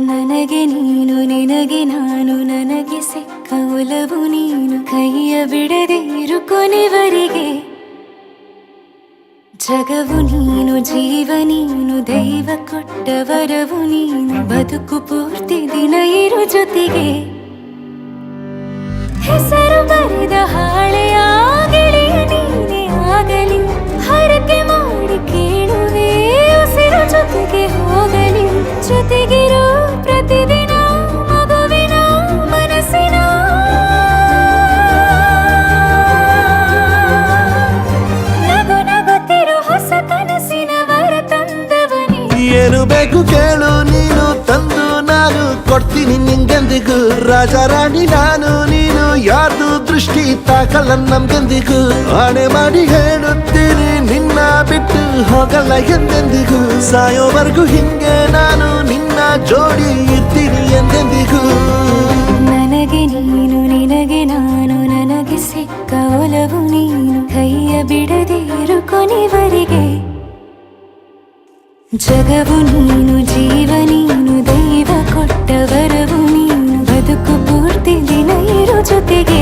ನನಗೆ ನೀನು ನಿನಗೆ ನಾನು ನನಗೆ ಸಿಕ್ಕ ಒಲವು ನೀನು ಕೈಯ ಬಿಡದೆ ಇರು ಕೊನೆವರೆಗೆ ಜಗವು ನೀನು ಜೀವ ನೀನು ದೈವ ಕೊಟ್ಟ ವರವು ನೀನು ಬದುಕು ಪೂರ್ತಿ ದಿನ ಇರು ಜೊತೆಗೆ ಹೆಸರು ಬರೆದ ಹಾಳೆಯ ಗೆಳೆಯ ನೀನೇ ಆಗಲಿ ಹರಕೆ ಮಾಡಿ ಕೇಳುವೆ ಉಸಿರು ಜೊತೆಗೆ ಹೋಗಲಿ ಜೊತೆಗಿರೋ ಪ್ರತಿದಿನ ಮಗುವಿನ ಮನಸ್ಸಿನ ನಗು ನಗುತ್ತಿರೋ ಹೊಸ ಕನಸಿನ ವರ ತಂದವನೇ ಏನು ಬೇಕು ಕೇಳು ನೀನು ತಂದು ನಾನು ಕೊಡ್ತೀನಿ ನಿಂಗೆಂದಿಗೂ ರಾಜ ರಾಣಿ ನಾನು ನೀನು ಯಾರ್ದು ದೃಷ್ಟಿ ತಾಕಲ್ಲ ನಮ್ಗೆಂದಿಗೂ ಆಣೆ ಮಾಡಿ ಹೇಳುತ್ತೀನಿ ನಿನ್ನ ಬಿಟ್ಟು ಹೋಗಲ್ಲ ಎಂದೆಂದಿಗೂ ಸಾಯೋವರೆಗೂ ಹಿಂಗೆ ನಾನು ನಿನ್ನ ಜೋಡಿ ಇರ್ತೀನಿ ಎಂದೆಂದಿಗೂ ನನಗೆ ನೀನು ನಿನಗೆ ನಾನು ನನಗೆ ಸಿಕ್ಕ ಒಲವು ನೀನು ಕೈಯ ಬಿಡದೆ ಇರು ಕೊನೆವರೆಗೆ ಜಗವು ನೀನು ಜೀವ ನೀನು ದೈವ ಕೊಟ್ಟ ವರವು ನೀನು ಬದುಕು ಪೂರ್ತಿ ದಿನ ಇರು ಜೊತೆಗೆ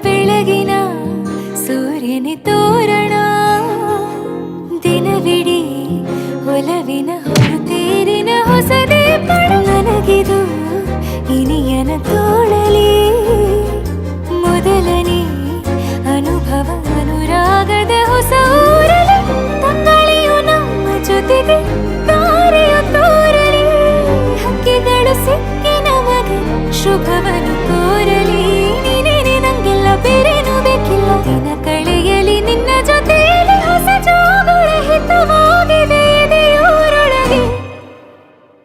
ಬೆಳಗಿನ ಸೂರ್ಯನ ತೋರಣ ದಿನವಿಡೀ ಒಲವಿನ ಹೊರತೇರಿನ ಹೊಸದೇ ಪಡ ನನಗಿದು ಇನಿಯನ ತೋಳಲಿ ಮೊದಲನೇ ಅನುಭವ ಅನುರಾಗದ ಹೊಸ ಊರಲಿ ತಂಗಳಿಯು ನಮ್ಮ ಜೊತೆಗೆ ತಾರೆಯು ತೋರಲಿ ಹಕ್ಕಿಗಳು ಸಿಕ್ಕಿ ನಮಗೆ ಶುಭವನ್ನು ಕೋರಲಿ ಬೇರೇನು ಬೇಕಿಲ್ಲ ದಿನ ಕಳೆಯಲಿ ನಿನ್ನ ಜೊತೆಯಲ್ಲಿ ಹೊಸ ಜೋಗುಳ ಹಿತವಾಗಿದೆ ಇದೆಯೂರೊಳಗೆ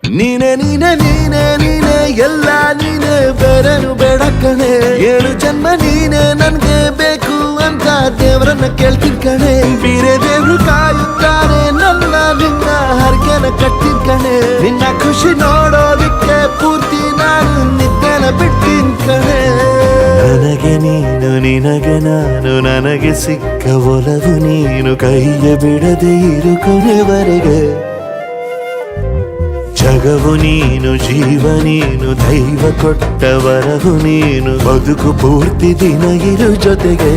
ನೀನೆ ನೀನೆ ನೀನೆ ನೀನೆ ಎಲ್ಲ ನೀನೆ ಬೇರೆನು ಬೇಡ ಕಣೆ ಏಳು ಜನ್ಮ ನೀನೆ ನನ್ಗೆ ಬೇಕು ಅಂತ ದೇವರನ್ನ ಕೇಳ್ತೀನಿ ಕಣೆ ಬೇರೆ ದೇವ್ರು ಕಾಯುತ್ತಾರೆ ನನ್ನ ನಿನ್ನ ಹರಕೆನ ಕಟ್ಟಿನ ಕಣೆ ನಿನ್ನ ಖುಷಿ ನೋಡೋದಿಕ್ಕೆ ಪೂರ್ತಿ ನಾನು ನಿದ್ದೆನ ಬಿಟ್ಟಿನ ಕಣೆ ನನಗೆ ನೀನು ನಿನಗೆ ನಾನು ನನಗೆ ಸಿಕ್ಕ ಒಲವು ನೀನು ಕೈಯ ಬಿಡದೆ ಇರು ಕೊನೆವರೆಗೆ ಜಗವು ನೀನು ಜೀವ ನೀನು ದೈವ ಕೊಟ್ಟ ವರವು ನೀನು ಬದುಕು ಪೂರ್ತಿ ದಿನ ಇರು ಜೊತೆಗೆ